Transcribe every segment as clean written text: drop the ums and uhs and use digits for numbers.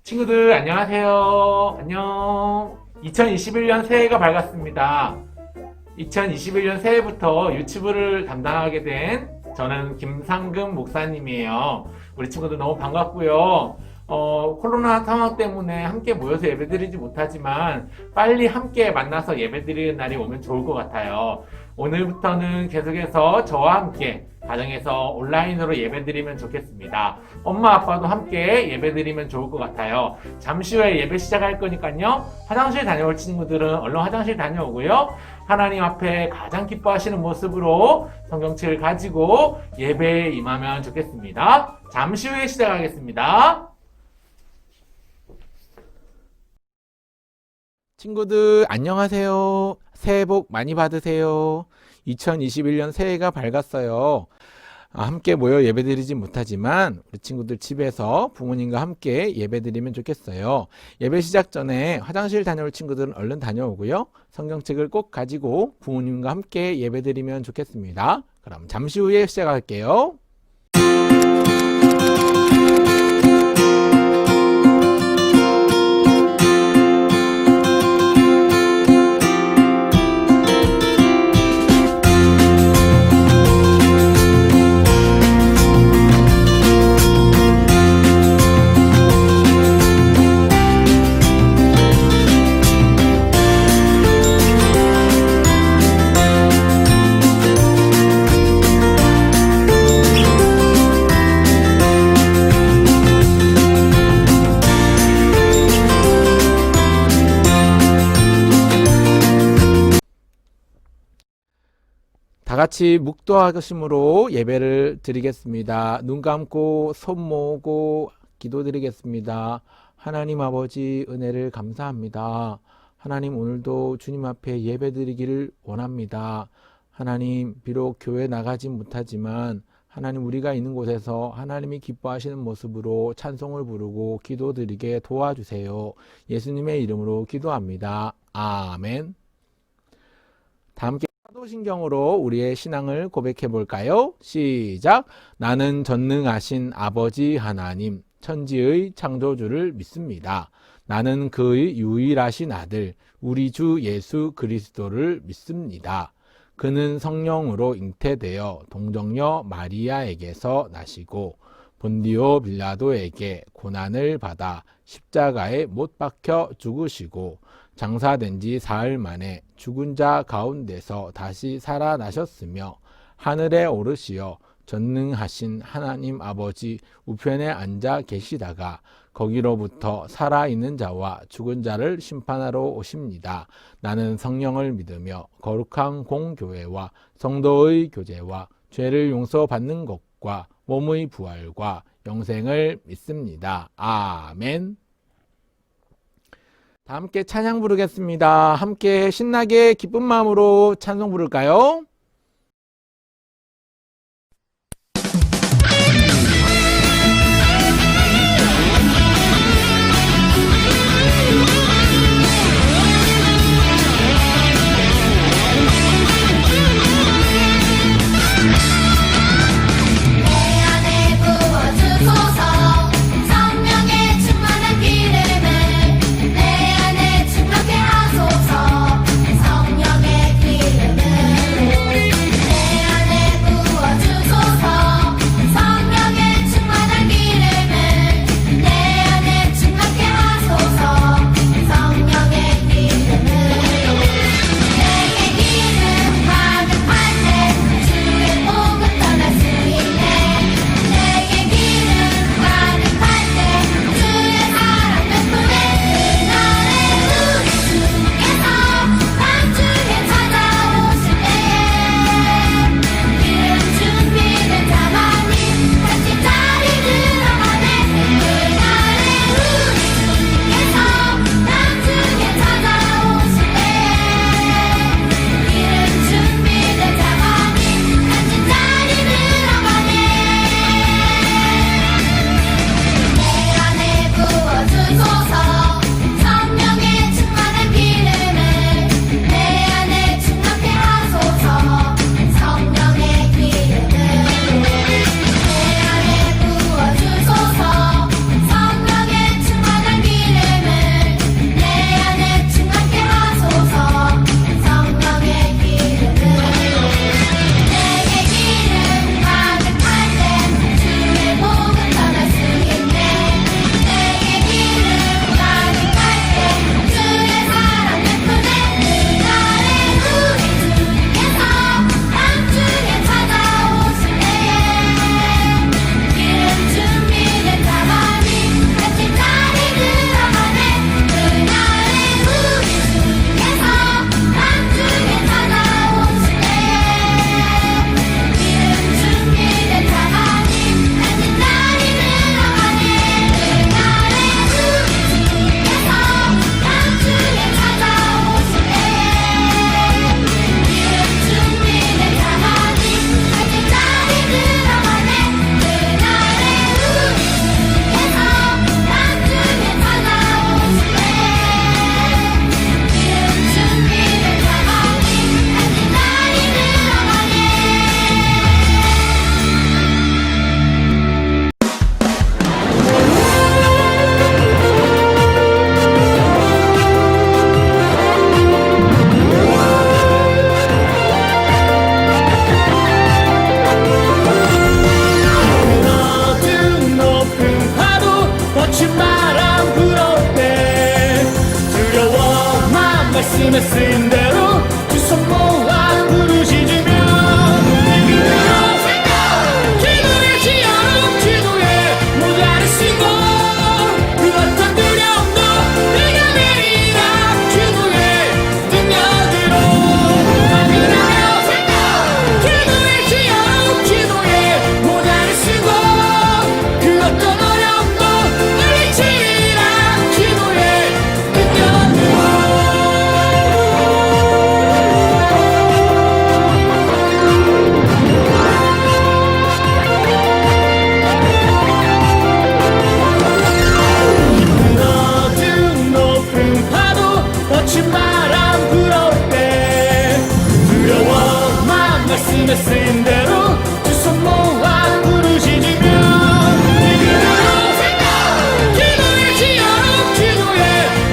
친구들 안녕하세요. 안녕. 2021년 새해가 밝았습니다. 2021년 새해부터 유튜브를 담당하게 된 저는 김상금 목사님이에요. 우리 친구들 너무 반갑고요. 코로나 상황 때문에 함께 모여서 예배드리지 못하지만 빨리 함께 만나서 예배드리는 날이 오면 좋을 것 같아요. 오늘부터는 계속해서 저와 함께 가정에서 온라인으로 예배드리면 좋겠습니다. 엄마 아빠도 함께 예배드리면 좋을 것 같아요. 잠시 후에 예배 시작할 거니까요. 화장실 다녀올 친구들은 얼른 화장실 다녀오고요. 하나님 앞에 가장 기뻐하시는 모습으로 성경책을 가지고 예배에 임하면 좋겠습니다. 잠시 후에 시작하겠습니다. 친구들 안녕하세요. 새해 복 많이 받으세요. 2021년 새해가 밝았어요. 함께 모여 예배드리지 못하지만 우리 친구들 집에서 부모님과 함께 예배드리면 좋겠어요. 예배 시작 전에 화장실 다녀올 친구들은 얼른 다녀오고요. 성경책을 꼭 가지고 부모님과 함께 예배드리면 좋겠습니다. 그럼 잠시 후에 시작할게요. 다 같이 묵도하심으로 예배를 드리겠습니다. 눈 감고 손 모으고 기도드리겠습니다. 하나님 아버지 은혜를 감사합니다. 하나님 오늘도 주님 앞에 예배드리기를 원합니다. 하나님 비록 교회 나가지 못하지만 하나님 우리가 있는 곳에서 하나님이 기뻐하시는 모습으로 찬송을 부르고 기도드리게 도와주세요. 예수님의 이름으로 기도합니다. 아멘. 다 함께 사도신경으로 우리의 신앙을 고백해 볼까요? 시작! 나는 전능하신 아버지 하나님, 천지의 창조주를 믿습니다. 나는 그의 유일하신 아들, 우리 주 예수 그리스도를 믿습니다. 그는 성령으로 잉태되어 동정녀 마리아에게서 나시고 본디오 빌라도에게 고난을 받아 십자가에 못 박혀 죽으시고 장사된 지 사흘 만에 죽은 자 가운데서 다시 살아나셨으며 하늘에 오르시어 전능하신 하나님 아버지 우편에 앉아 계시다가 거기로부터 살아있는 자와 죽은 자를 심판하러 오십니다. 나는 성령을 믿으며 거룩한 공교회와 성도의 교제와 죄를 용서받는 것과 몸의 부활과 영생을 믿습니다. 아멘. 다 함께 찬양 부르겠습니다. 함께 신나게 기쁜 마음으로 찬송 부를까요? 성령의 기름을 말씀에 쓰인 대로 두 손 모아 부르짖으며 기도의 지혜로 기도에 모자를 쓰고 그 어떤 두려움도 내가 내리라 기도의 능력으로 기도의 지혜로 기도에 모자를 쓰고 그 어떤 어려움도 물리치라 기도의 능력으로 어두운 높은 파도 거친 바람 불어올 때 두려워만 말씀에 쓰인 대로 두 손 모아 부르짖으며 기도의 지혜로 기도에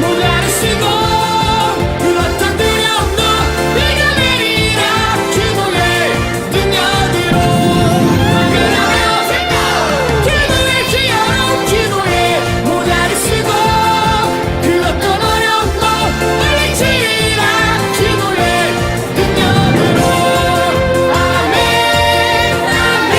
모자를 쓰고 그 어떤 두려움도 내가 내리라 기도의 능력으로 기도의 지혜로 기도에 모자를 쓰고 그 어떤 어려움도 물리치라 기도의 능력으로 아멘 아멘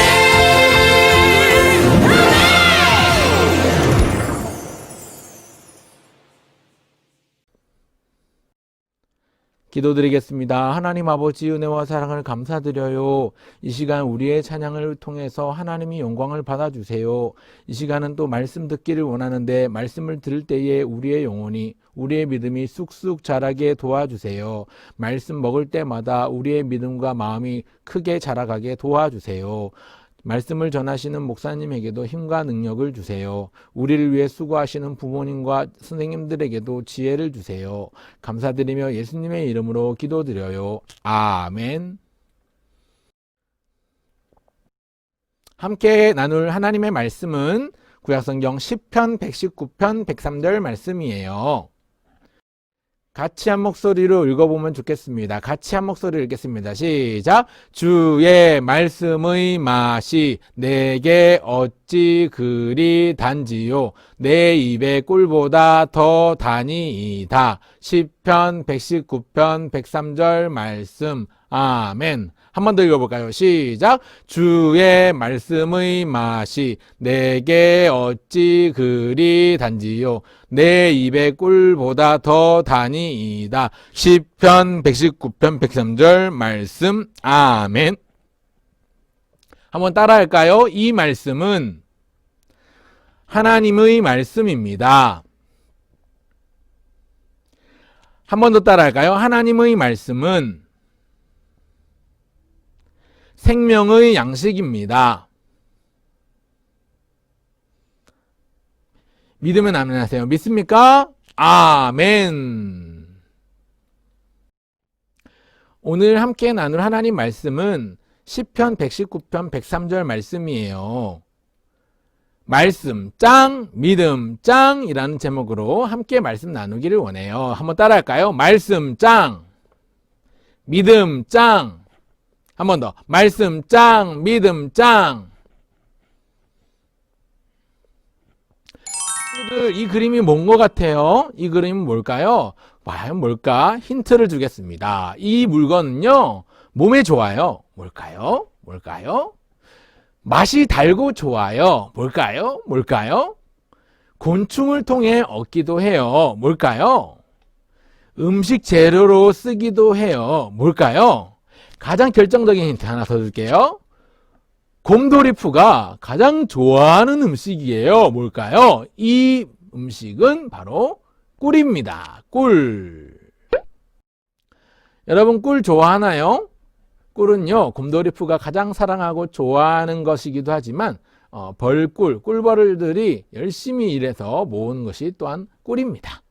기도드리겠습니다. 하나님 아버지 은혜와 사랑을 감사드려요. 이 시간 우리의 찬양을 통해서 하나님이 영광을 받아주세요. 이 시간은 또 말씀 듣기를 원하는데 말씀을 들을 때에 우리의 영혼이 우리의 믿음이 쑥쑥 자라게 도와주세요. 말씀 먹을 때마다 우리의 믿음과 마음이 크게 자라가게 도와주세요. 말씀을 전하시는 목사님에게도 힘과 능력을 주세요. 우리를 위해 수고하시는 부모님과 선생님들에게도 지혜를 주세요. 감사드리며 예수님의 이름으로 기도드려요. 아멘. 함께 나눌 하나님의 말씀은 구약성경 10편 119편 103절 말씀이에요. 같이 한 목소리로 읽어보면 좋겠습니다. 같이 한 목소리로 읽겠습니다. 시작! 주의 말씀의 맛이 내게 어찌 그리 단지요 내 입의 꿀보다 더 다니이다. 10편 119편 103절 말씀. 아멘. 한 번 더 읽어볼까요? 시작! 주의 말씀의 맛이 내게 어찌 그리 단지요 내 입의 꿀보다 더 다니이다. 10편 119편 103절 말씀. 아멘. 한번 따라할까요? 이 말씀은 하나님의 말씀입니다. 한 번 더 따라할까요? 하나님의 말씀은 생명의 양식입니다. 믿으면 아멘 하세요. 믿습니까? 아멘. 오늘 함께 나눌 하나님 말씀은 시편 119편 103절 말씀이에요. 말씀 짱, 믿음 짱이라는 제목으로 함께 말씀 나누기를 원해요. 한번 따라할까요? 말씀 짱, 믿음 짱. 한 번 더. 말씀 짱, 믿음 짱. 이 그림이 뭔 것 같아요? 이 그림은 뭘까요? 과연 뭘까? 힌트를 주겠습니다. 이 물건은요, 몸에 좋아요. 뭘까요? 뭘까요? 맛이 달고 좋아요. 뭘까요? 뭘까요? 곤충을 통해 얻기도 해요. 뭘까요? 음식 재료로 쓰기도 해요. 뭘까요? 가장 결정적인 힌트 하나 더 줄게요. 곰돌이푸가 가장 좋아하는 음식이에요. 뭘까요? 이 음식은 바로 꿀입니다. 꿀. 여러분 꿀 좋아하나요? 꿀은요, 곰돌이푸가 가장 사랑하고 좋아하는 것이기도 하지만 벌꿀, 꿀벌들이 열심히 일해서 모은 것이 또한 꿀입니다.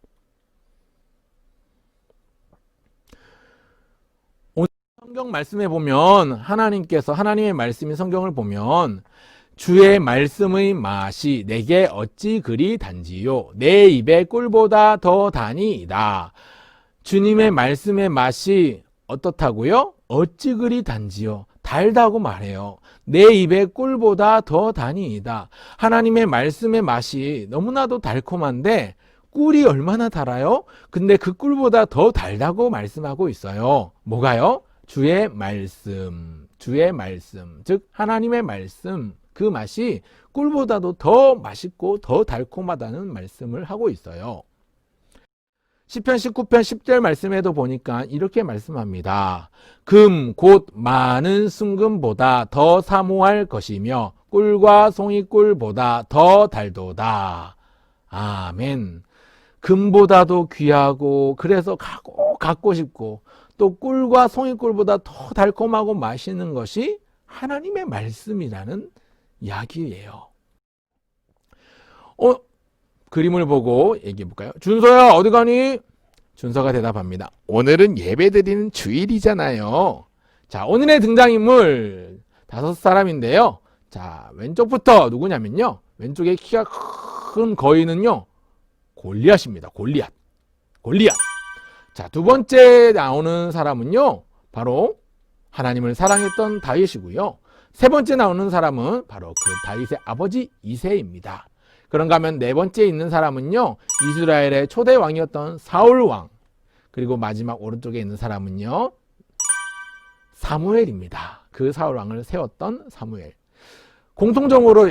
성경 말씀에 보면 하나님의 말씀인 성경을 보면 주의 말씀의 맛이 내게 어찌 그리 단지요 내 입의 꿀보다 더 다니이다. 주님의 말씀의 맛이 어떻다고요? 어찌 그리 단지요 달다고 말해요. 내 입의 꿀보다 더 다니이다. 하나님의 말씀의 맛이 너무나도 달콤한데 꿀이 얼마나 달아요? 근데 그 꿀보다 더 달다고 말씀하고 있어요. 뭐가요? 주의 말씀, 즉 하나님의 말씀, 그 맛이 꿀보다도 더 맛있고 더 달콤하다는 말씀을 하고 있어요. 시편 19편 10절 말씀에도 보니까 이렇게 말씀합니다. 금 곧 많은 순금보다 더 사모할 것이며 꿀과 송이꿀보다 더 달도다. 아멘. 금보다도 귀하고 그래서 갖고 싶고 또 꿀과 송이꿀보다 더 달콤하고 맛있는 것이 하나님의 말씀이라는 이야기예요. 그림을 보고 얘기해 볼까요? 준서야 어디 가니? 준서가 대답합니다. 오늘은 예배드리는 주일이잖아요. 자, 오늘의 등장인물 5사람인데요. 자, 왼쪽부터 누구냐면요. 왼쪽에 키가 큰 거인은요. 골리앗입니다. 골리앗. 자, 두 번째 나오는 사람은요. 바로 하나님을 사랑했던 다윗이고요. 세 번째 나오는 사람은 바로 그 다윗의 아버지 이새입니다. 그런가 하면 네 번째 있는 사람은요. 이스라엘의 초대 왕이었던 사울 왕. 그리고 마지막 오른쪽에 있는 사람은요. 사무엘입니다. 그 사울 왕을 세웠던 사무엘. 공통적으로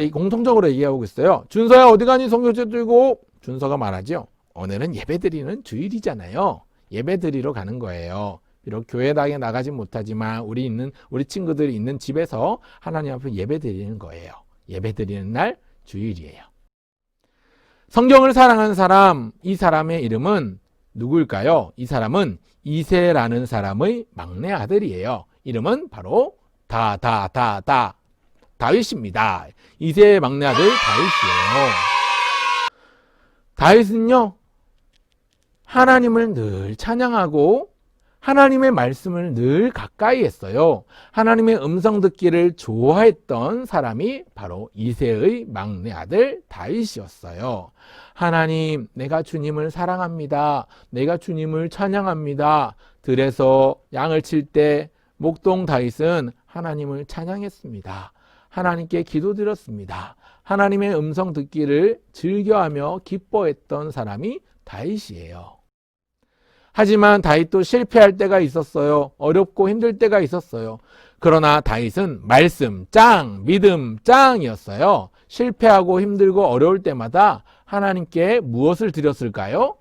얘기하고 있어요. 준서야 어디 가니? 성경책 들고. 준서가 말하죠. 오늘은 예배드리는 주일이잖아요. 예배드리러 가는 거예요. 비록 교회당에 나가지 못하지만 우리 친구들이 있는 집에서 하나님 앞에 예배드리는 거예요. 예배드리는 날 주일이에요. 성경을 사랑하는 사람, 이 사람의 이름은 누구일까요? 이 사람은 이새라는 사람의 막내 아들이에요. 이름은 바로 다윗입니다. 이새의 막내 아들 다윗이에요. 다윗은요, 하나님을 늘 찬양하고 하나님의 말씀을 늘 가까이 했어요. 하나님의 음성 듣기를 좋아했던 사람이 바로 이새의 막내 아들 다윗이었어요. 하나님, 내가 주님을 사랑합니다. 내가 주님을 찬양합니다. 들에서 양을 칠 때 목동 다윗은 하나님을 찬양했습니다. 하나님께 기도드렸습니다. 하나님의 음성 듣기를 즐겨하며 기뻐했던 사람이 다윗이에요. 하지만 다윗도 실패할 때가 있었어요. 어렵고 힘들 때가 있었어요. 그러나 다윗은 말씀 짱, 믿음 짱이었어요. 실패하고 힘들고 어려울 때마다 하나님께 무엇을 드렸을까요?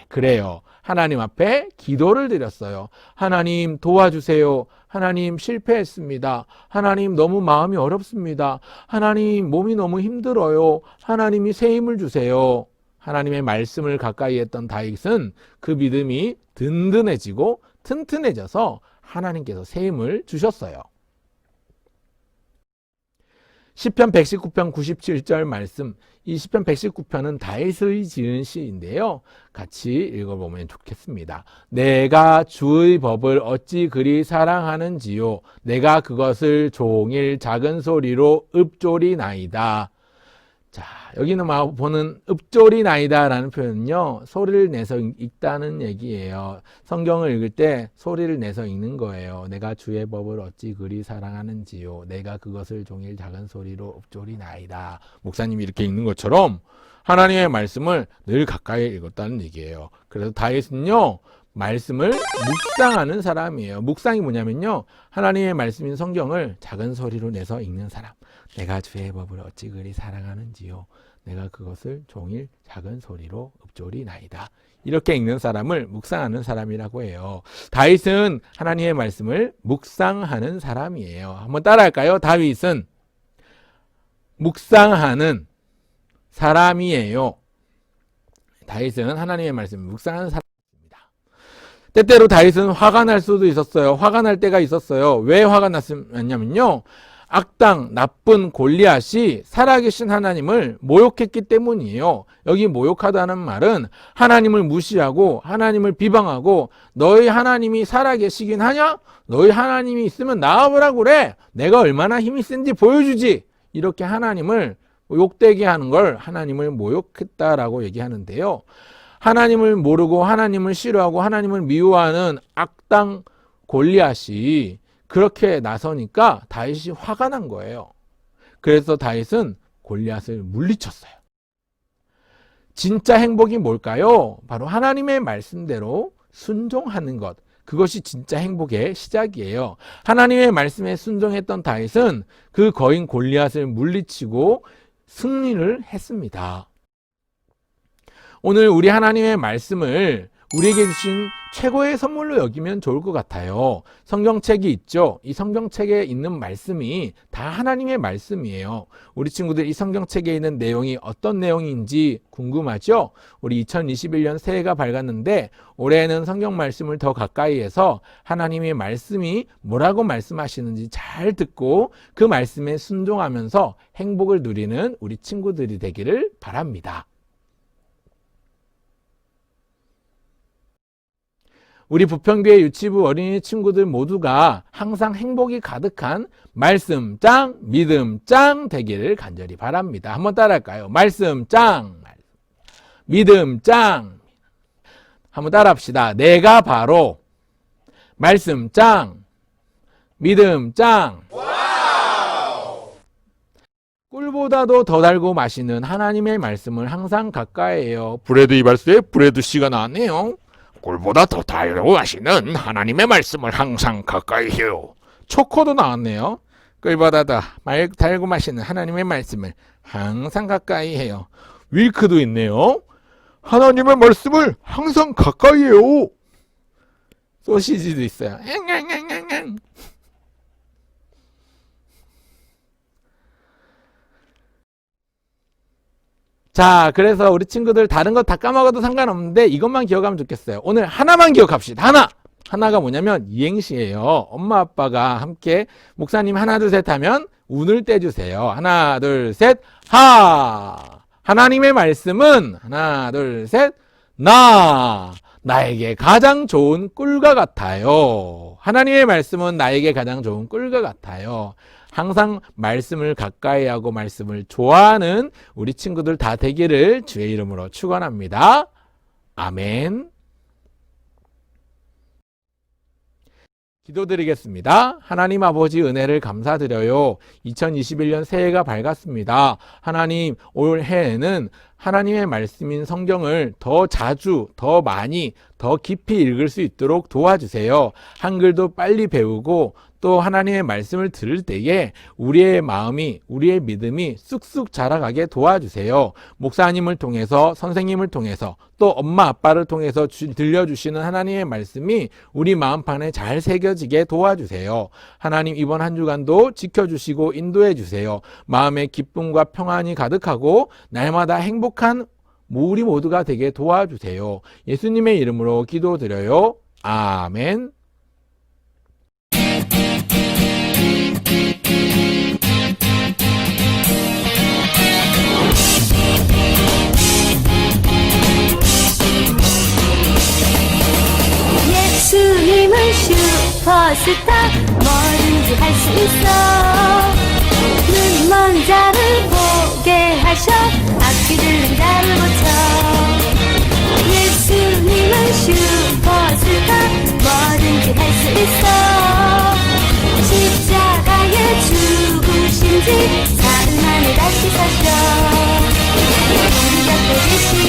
그래요. 하나님 앞에 기도를 드렸어요. 하나님 도와주세요. 하나님 실패했습니다. 하나님 너무 마음이 어렵습니다. 하나님 몸이 너무 힘들어요. 하나님이 새 힘을 주세요. 하나님의 말씀을 가까이 했던 다윗은 그 믿음이 든든해지고 튼튼해져서 하나님께서 새 힘을 주셨어요. 시편 119편 97절 말씀, 이 시편 119편은 다윗의 지은 시인데요. 같이 읽어보면 좋겠습니다. 내가 주의 법을 어찌 그리 사랑하는지요. 내가 그것을 종일 작은 소리로 읊조리나이다. 자, 여기는 보는 읊조리나이다 라는 표현은요, 소리를 내서 읽다는 얘기예요. 성경을 읽을 때 소리를 내서 읽는 거예요. 내가 주의 법을 어찌 그리 사랑하는지요. 내가 그것을 종일 작은 소리로 읊조리나이다. 목사님이 이렇게 읽는 것처럼 하나님의 말씀을 늘 가까이 읽었다는 얘기예요. 그래서 다윗은요, 말씀을 묵상하는 사람이에요. 묵상이 뭐냐면요, 하나님의 말씀인 성경을 작은 소리로 내서 읽는 사람. 내가 주의 법을 어찌 그리 사랑하는지요. 내가 그것을 종일 작은 소리로 읊조리나이다. 이렇게 읽는 사람을 묵상하는 사람이라고 해요. 다윗은 하나님의 말씀을 묵상하는 사람이에요. 한번 따라할까요? 다윗은 묵상하는 사람이에요. 다윗은 하나님의 말씀을 묵상하는 사람입니다. 때때로 다윗은 화가 날 수도 있었어요. 화가 날 때가 있었어요. 왜 화가 났냐면요, 악당 나쁜 골리앗이 살아계신 하나님을 모욕했기 때문이에요. 여기 모욕하다는 말은 하나님을 무시하고 하나님을 비방하고, 너희 하나님이 살아계시긴 하냐? 너희 하나님이 있으면 나와보라고 그래. 내가 얼마나 힘이 센지 보여주지. 이렇게 하나님을 욕되게 하는 걸 하나님을 모욕했다라고 얘기하는데요. 하나님을 모르고 하나님을 싫어하고 하나님을 미워하는 악당 골리앗이 그렇게 나서니까 다윗이 화가 난 거예요. 그래서 다윗은 골리앗을 물리쳤어요. 진짜 행복이 뭘까요? 바로 하나님의 말씀대로 순종하는 것. 그것이 진짜 행복의 시작이에요. 하나님의 말씀에 순종했던 다윗은 그 거인 골리앗을 물리치고 승리를 했습니다. 오늘 우리 하나님의 말씀을 우리에게 주신 최고의 선물로 여기면 좋을 것 같아요. 성경책이 있죠. 이 성경책에 있는 말씀이 다 하나님의 말씀이에요. 우리 친구들 이 성경책에 있는 내용이 어떤 내용인지 궁금하죠? 우리 2021년 새해가 밝았는데 올해는 성경 말씀을 더 가까이 해서 하나님의 말씀이 뭐라고 말씀하시는지 잘 듣고 그 말씀에 순종하면서 행복을 누리는 우리 친구들이 되기를 바랍니다. 우리 부평교회 유치부 어린이 친구들 모두가 항상 행복이 가득한 말씀 짱, 믿음 짱 되기를 간절히 바랍니다. 한번 따라할까요? 말씀 짱, 믿음 짱. 한번 따라합시다. 내가 바로 말씀 짱, 믿음 짱. 꿀보다도 더 달고 맛있는 하나님의 말씀을 항상 가까이 해요. 브레드 이발소에 브레드 씨가 나왔네요. 꿀보다 더 달고 맛있는 하나님의 말씀을 항상 가까이 해요. 초코도 나왔네요. 꿀보다 더 달고 맛있는 하나님의 말씀을 항상 가까이 해요. 윌크도 있네요. 하나님의 말씀을 항상 가까이 해요. 소시지도 있어요. 자, 그래서 우리 친구들 다른 거 다 까먹어도 상관없는데 이것만 기억하면 좋겠어요. 오늘 하나만 기억합시다. 하나가 뭐냐면 이행시예요. 엄마 아빠가 함께 목사님 하나 둘 셋 하면 운을 떼주세요. 하나 둘 셋 하. 하나님의 말씀은 하나 둘 셋 나에게 가장 좋은 꿀과 같아요. 하나님의 말씀은 나에게 가장 좋은 꿀과 같아요. 항상 말씀을 가까이 하고 말씀을 좋아하는 우리 친구들 다 되기를 주의 이름으로 축원합니다. 아멘. 기도드리겠습니다. 하나님 아버지 은혜를 감사드려요. 2021년 새해가 밝았습니다. 하나님 올해에는 하나님의 말씀인 성경을 더 자주, 더 많이, 더 깊이 읽을 수 있도록 도와주세요. 한글도 빨리 배우고 또 하나님의 말씀을 들을 때에 우리의 마음이, 우리의 믿음이 쑥쑥 자라가게 도와주세요. 목사님을 통해서, 선생님을 통해서, 또 엄마 아빠를 통해서 들려주시는 하나님의 말씀이 우리 마음판에 잘 새겨지게 도와주세요. 하나님 이번 한 주간도 지켜주시고 인도해 주세요. 마음에 기쁨과 평안이 가득하고 날마다 행복한 우리 모두가 되게 도와주세요. 예수님의 이름으로 기도드려요. 아멘. 예수님은 슈퍼스타 뭐든지 할 수 있어 눈먼 자를 보게 하셔 악기 들린 자를 고쳐 예수님은 슈퍼스타 뭐든지 할 수 있어 십자가에 죽으신 지 사흘 만에 다시 사셔 우리 곁에 계시